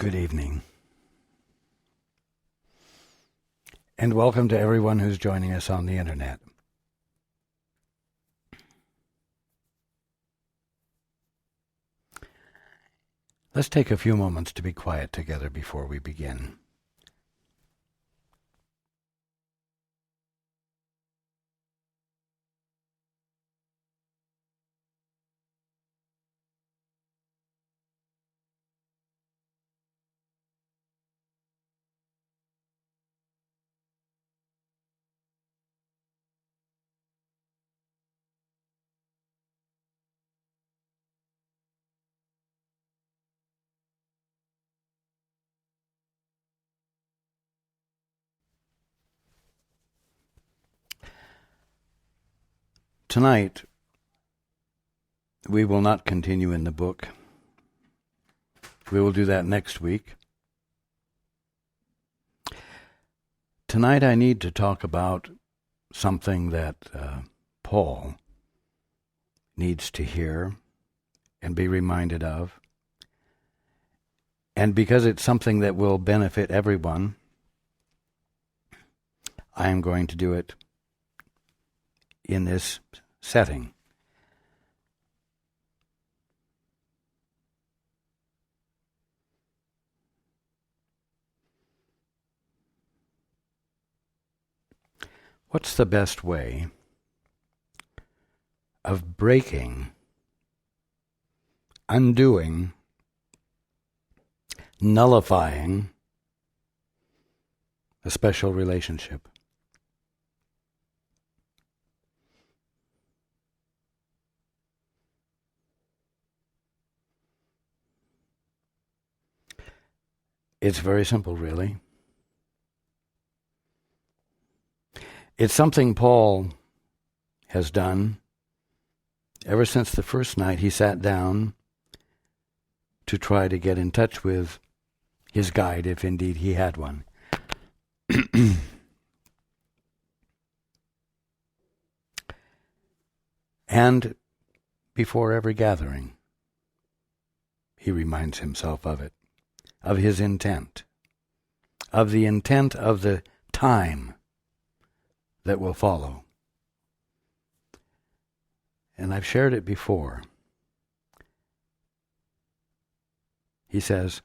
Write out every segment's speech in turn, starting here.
Good evening. And welcome to everyone who's joining us on the internet. Let's take a few moments to be quiet together before we begin. Tonight, we will not continue in the book. We will do that next week. Tonight I need to talk about something that Paul needs to hear and be reminded of. And because it's something that will benefit everyone, I am going to do it in this setting. What's the best way of breaking, undoing, nullifying a special relationship? It's very simple, really. It's something Paul has done ever since the first night he sat down to try to get in touch with his guide, if indeed he had one. And before every gathering, he reminds himself of it, of his intent, of the intent of the time that will follow. And I've shared it before. He says,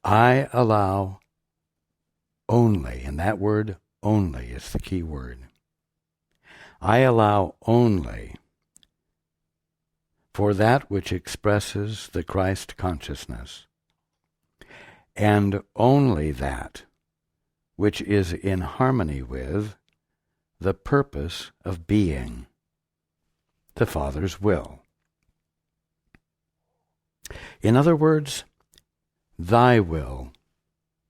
I allow only, and that word only is the key word. I allow only for that which expresses the Christ consciousness, and only that which is in harmony with the purpose of being, the Father's will. In other words, thy will,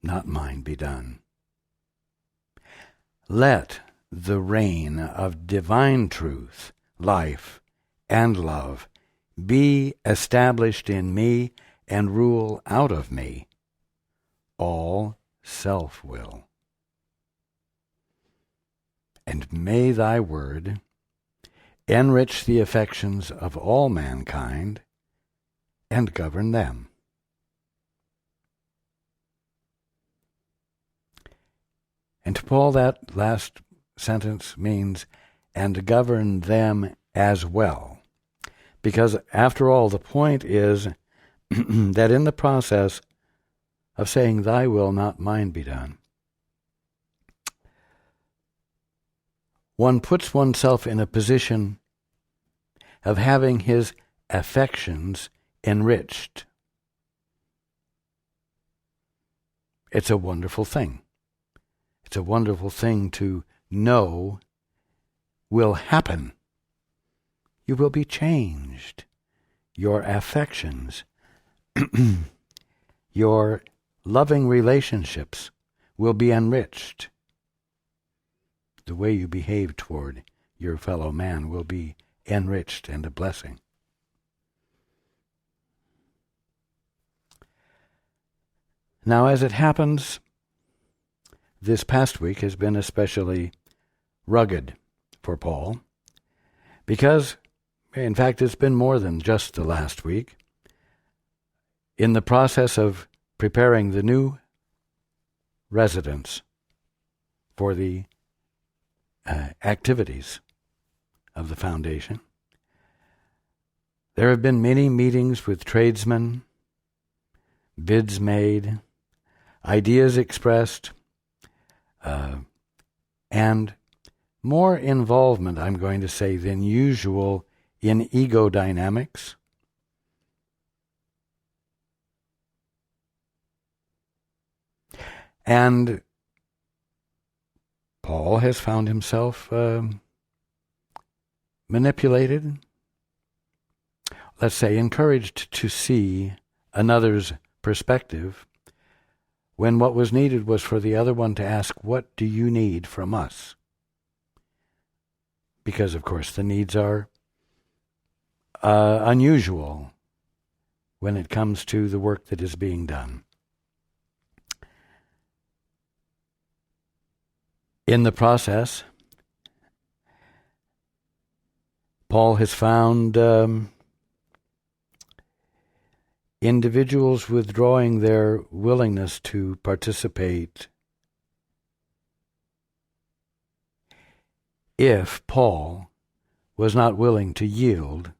not mine, be done. Let the reign of divine truth, life, and love be established in me and rule out of me all self-will. And may thy word enrich the affections of all mankind and govern them. And to Paul, that last sentence means, and govern them as well. Because after all, the point is that in the process of saying, thy will, not mine, be done, one puts oneself in a position of having his affections enriched. It's a wonderful thing. It's a wonderful thing to know will happen. You will be changed. Your affections, your loving relationships will be enriched. The way you behave toward your fellow man will be enriched and a blessing. Now, as it happens, this past week has been especially rugged for Paul, because, in fact, it's been more than just the last week. In the process of preparing the new residence for the activities of the foundation. There have been many meetings with tradesmen, bids made, ideas expressed, and more involvement, I'm going to say, than usual in ego dynamics. And Paul has found himself manipulated, let's say encouraged to see another's perspective, when what was needed was for the other one to ask, what do you need from us? Because, of course, the needs are unusual when it comes to the work that is being done. In the process, Paul has found individuals withdrawing their willingness to participate if Paul was not willing to yield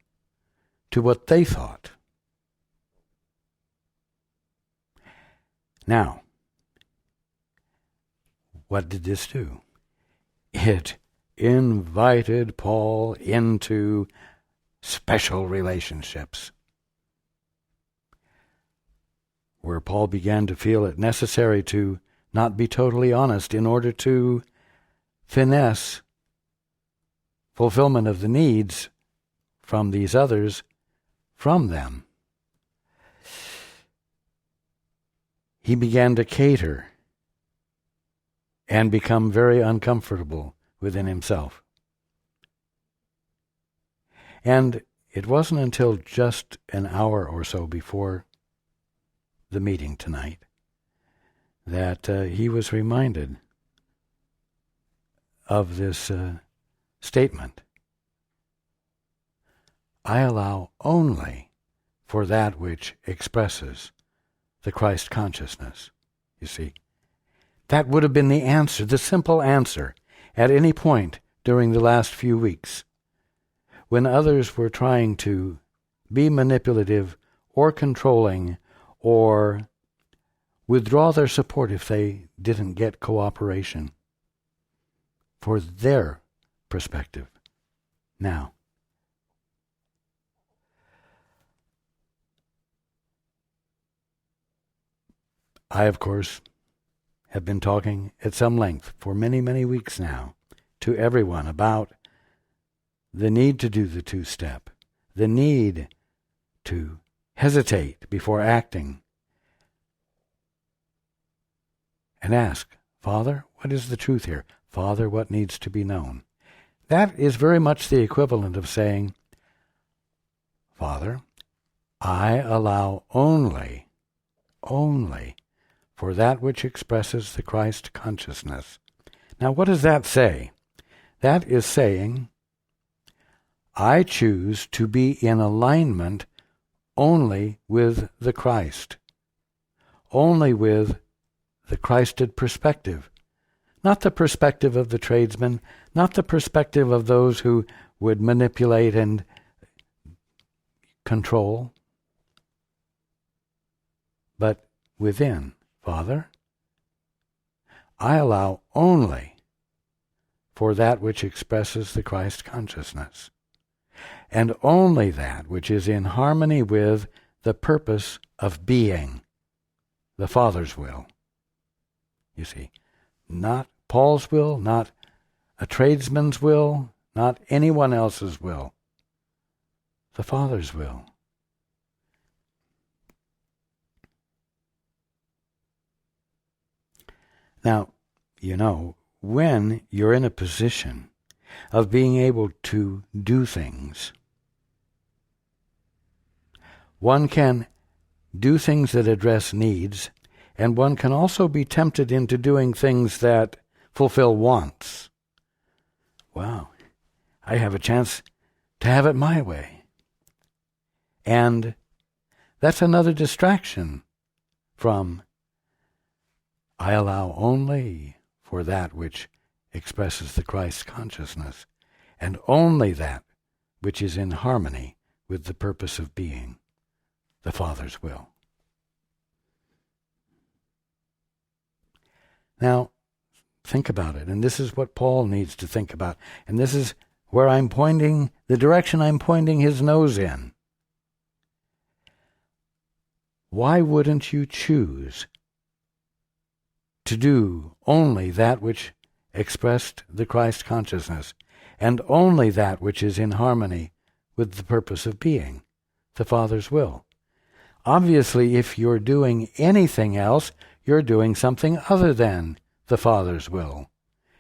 to what they thought. Now, what did this do? It invited Paul into special relationships, where Paul began to feel it necessary to not be totally honest in order to finesse fulfillment of the needs from these others from them. He began to cater and become very uncomfortable within himself. And it wasn't until just an hour or so before the meeting tonight that he was reminded of this statement. I allow only for that which expresses the Christ consciousness. You see, that would have been the answer, the simple answer, at any point during the last few weeks, when others were trying to be manipulative or controlling or withdraw their support if they didn't get cooperation for their perspective. Now, I, of course, have been talking at some length for many, many weeks now to everyone about the need to do the two-step, the need to hesitate before acting and ask, Father, what is the truth here? Father, what needs to be known? That is very much the equivalent of saying, Father, I allow only for that which expresses the Christ consciousness. Now, what does that say? That is saying, I choose to be in alignment only with the Christ, only with the Christed perspective, not the perspective of the tradesman, not the perspective of those who would manipulate and control, but within. Father, I allow only for that which expresses the Christ consciousness, and only that which is in harmony with the purpose of being, the Father's will. You see, not Paul's will, not a tradesman's will, not anyone else's will, the Father's will. Now, you know, when you're in a position of being able to do things, one can do things that address needs, and one can also be tempted into doing things that fulfill wants. Wow, I have a chance to have it my way. And that's another distraction from I allow only for that which expresses the Christ consciousness, and only that which is in harmony with the purpose of being, the Father's will. Now, think about it, and this is what Paul needs to think about, and this is where I'm pointing, the direction I'm pointing his nose in. Why wouldn't you choose to do only that which expressed the Christ consciousness, and only that which is in harmony with the purpose of being, the Father's will? Obviously, if you're doing anything else, you're doing something other than the Father's will,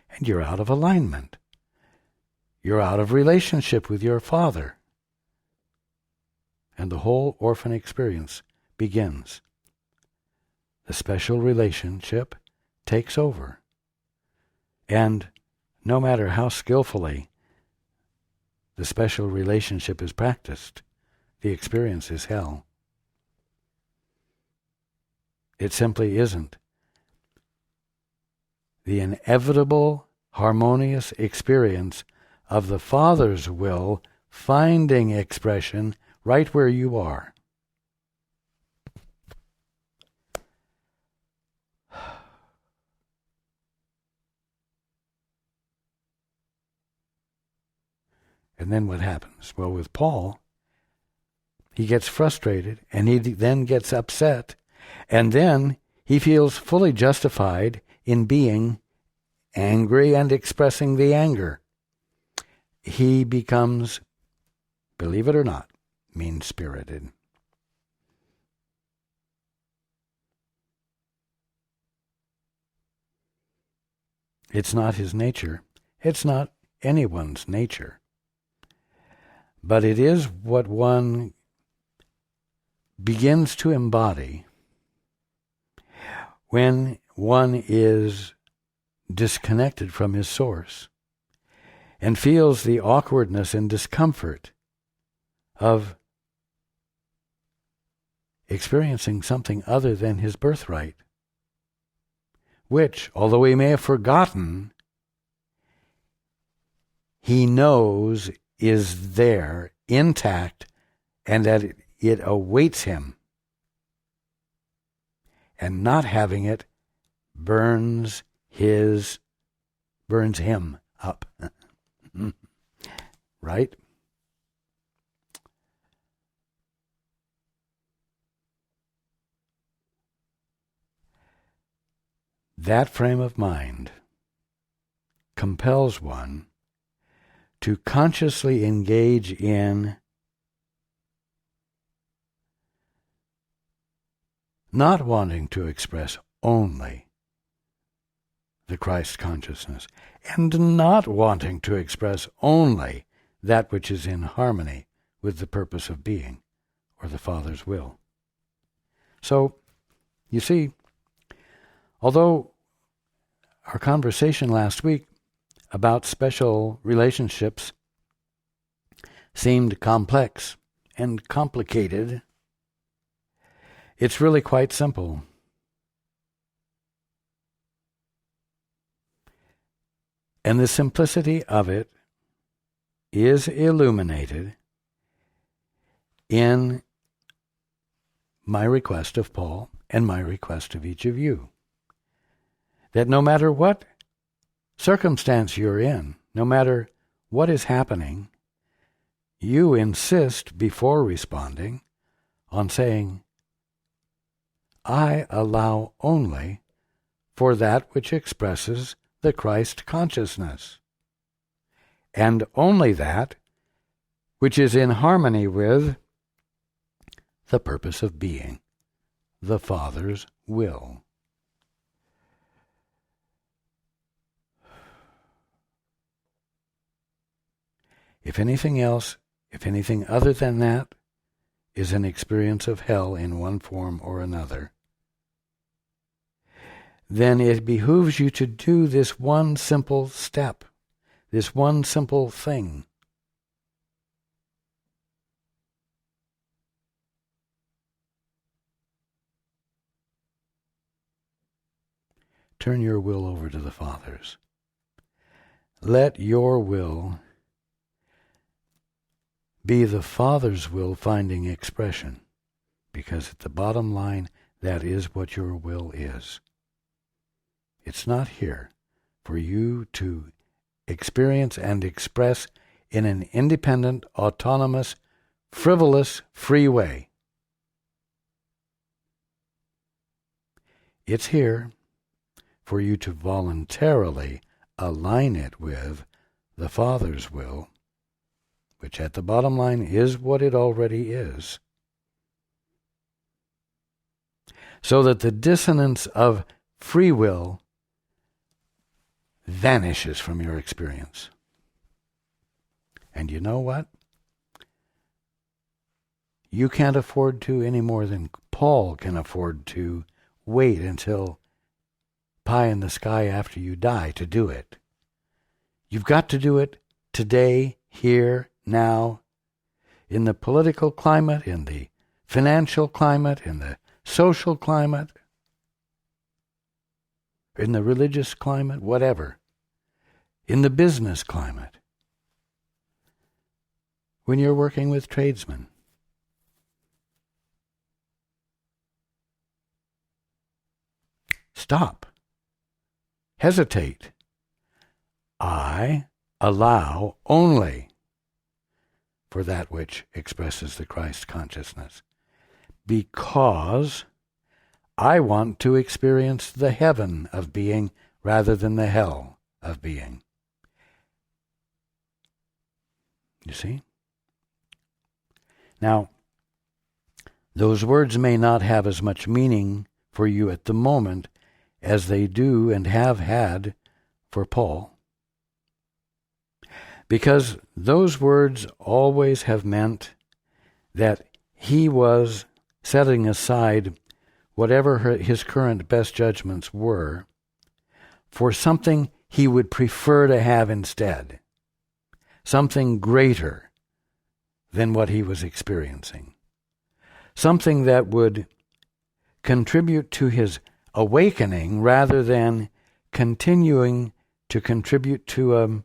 and you're out of alignment. You're out of relationship with your Father. And the whole orphan experience begins. The special relationship takes over. And no matter how skillfully the special relationship is practiced, the experience is hell. It simply isn't. The inevitable, harmonious experience of the Father's will finding expression right where you are. And then what happens? Well, with Paul, he gets frustrated, and he then gets upset, and then he feels fully justified in being angry and expressing the anger. He becomes, believe it or not, mean-spirited. It's not his nature. It's not anyone's nature. But it is what one begins to embody when one is disconnected from his source and feels the awkwardness and discomfort of experiencing something other than his birthright, which, although he may have forgotten, he knows is there, intact, and that it awaits him. And not having it burns him up. Right? That frame of mind compels one to consciously engage in not wanting to express only the Christ consciousness, and not wanting to express only that which is in harmony with the purpose of being, or the Father's will. So, you see, although our conversation last week about special relationships seemed complex and complicated, it's really quite simple. And the simplicity of it is illuminated in my request of Paul and my request of each of you. That no matter what circumstance you're in, no matter what is happening, you insist before responding on saying, I allow only for that which expresses the Christ consciousness, and only that which is in harmony with the purpose of being, the Father's will. If anything else, if anything other than that, is an experience of hell in one form or another, then it behooves you to do this one simple step, this one simple thing. turn your will over to the Father's. Let your will be the Father's will finding expression, because at the bottom line, that is what your will is. It's not here for you to experience and express in an independent, autonomous, frivolous, free way. It's here for you to voluntarily align it with the Father's will, which at the bottom line is what it already is, so that the dissonance of free will vanishes from your experience. And you know what? You can't afford to any more than Paul can afford to wait until pie in the sky after you die to do it. You've got to do it today, here, now, in the political climate, in the financial climate, in the social climate, in the religious climate, whatever, in the business climate, when you're working with tradesmen. Stop. Hesitate. I allow only for that which expresses the Christ consciousness, because I want to experience the heaven of being rather than the hell of being. You see? Now, those words may not have as much meaning for you at the moment as they do and have had for Paul, because those words always have meant that he was setting aside whatever his current best judgments were for something he would prefer to have instead, something greater than what he was experiencing, something that would contribute to his awakening rather than continuing to contribute to a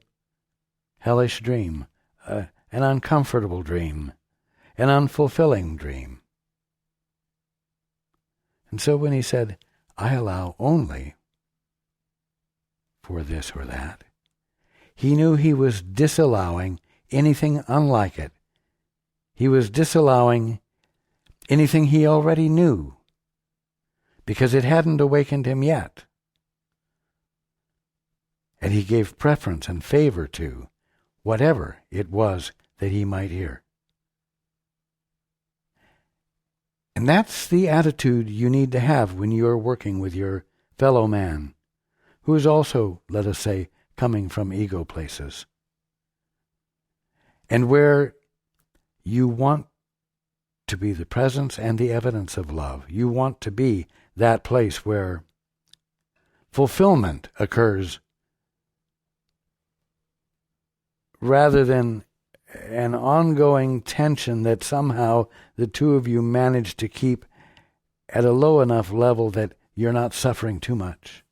hellish dream, an uncomfortable dream, an unfulfilling dream. And so when he said, I allow only for this or that, he knew he was disallowing anything unlike it. He was disallowing anything he already knew, because it hadn't awakened him yet. And he gave preference and favor to whatever it was that he might hear. And that's the attitude you need to have when you're working with your fellow man, who is also, let us say, coming from ego places, and where you want to be the presence and the evidence of love. You want to be that place where fulfillment occurs rather than an ongoing tension that somehow the two of you manage to keep at a low enough level that you're not suffering too much.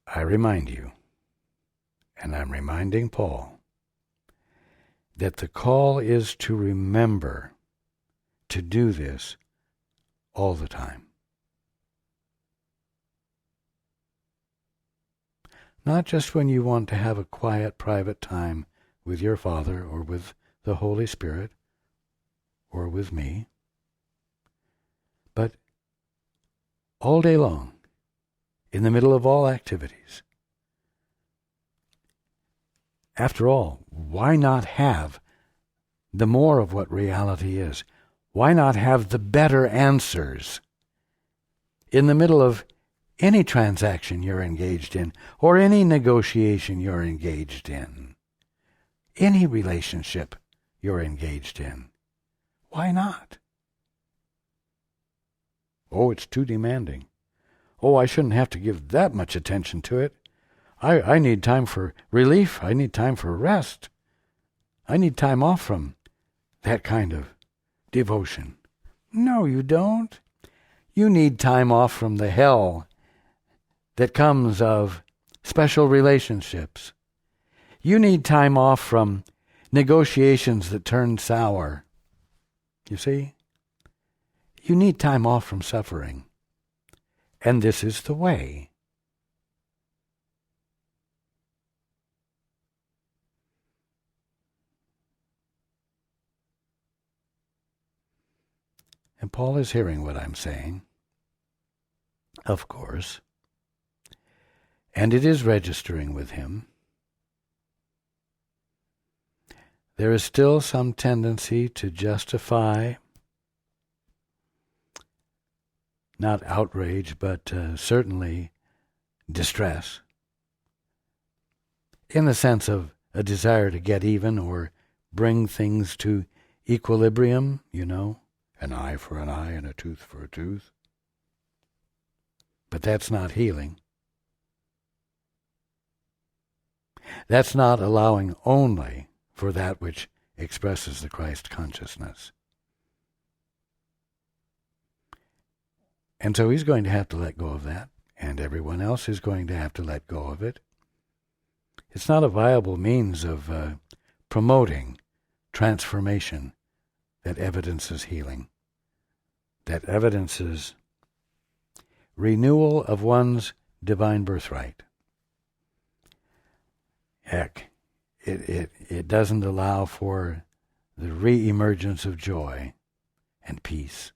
I remind you, and I'm reminding Paul, that the call is to remember to do this all the time. Not just when you want to have a quiet, private time with your Father or with the Holy Spirit or with me, but all day long, in the middle of all activities. After all, why not have the more of what reality is? Why not have the better answers in the middle of any transaction you're engaged in, or any negotiation you're engaged in, any relationship you're engaged in? Why not? Oh, it's too demanding. Oh, I shouldn't have to give that much attention to it. I need time for relief. I need time for rest. I need time off from that kind of devotion. No, you don't. You need time off from the hell that comes of special relationships. You need time off from negotiations that turn sour. You see? You need time off from suffering. And this is the way. And Paul is hearing what I'm saying, of course, and it is registering with him. There is still some tendency to justify, not outrage, but certainly distress, in the sense of a desire to get even or bring things to equilibrium, you know, an eye for an eye and a tooth for a tooth. But that's not healing. That's not allowing only for that which expresses the Christ consciousness. And so he's going to have to let go of that, and everyone else is going to have to let go of it. It's not a viable means of promoting transformation that evidences healing, that evidences renewal of one's divine birthright. Heck, it doesn't allow for the re-emergence of joy and peace.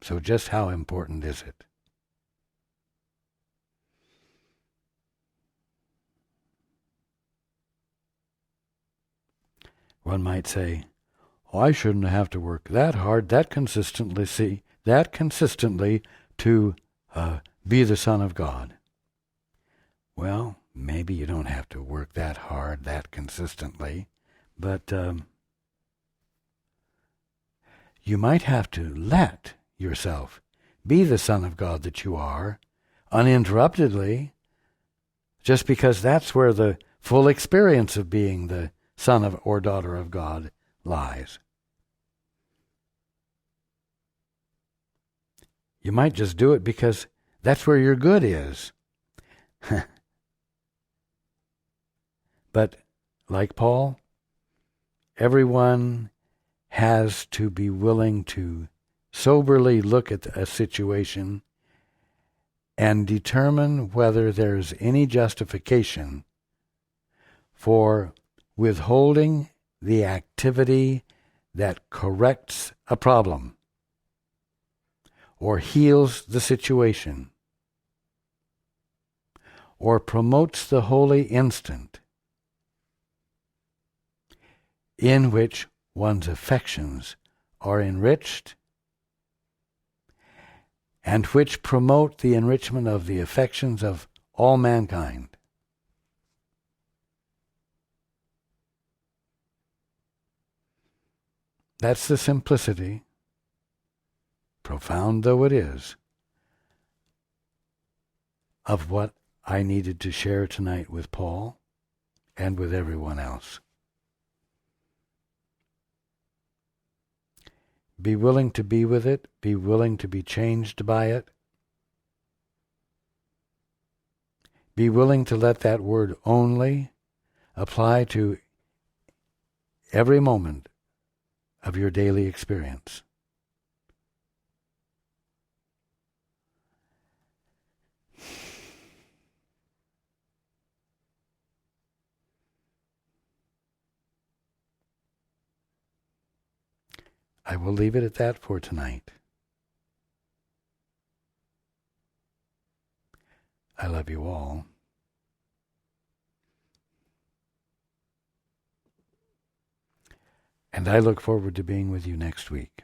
So just how important is it? One might say, oh, I shouldn't have to work that hard, that consistently to be the Son of God. Well, maybe you don't have to work that hard, that consistently, but you might have to let yourself be the Son of God that you are, uninterruptedly, just because that's where the full experience of being the son of or daughter of God lies. You might just do it because that's where your good is. But like Paul, everyone has to be willing to soberly look at a situation and determine whether there's any justification for withholding the activity that corrects a problem or heals the situation or promotes the holy instant in which one's affections are enriched and which promote the enrichment of the affections of all mankind. That's the simplicity, profound though it is, of what I needed to share tonight with Paul and with everyone else. Be willing to be with it. Be willing to be changed by it. Be willing to let that word only apply to every moment of your daily experience. I will leave it at that for tonight. I love you all. And I look forward to being with you next week.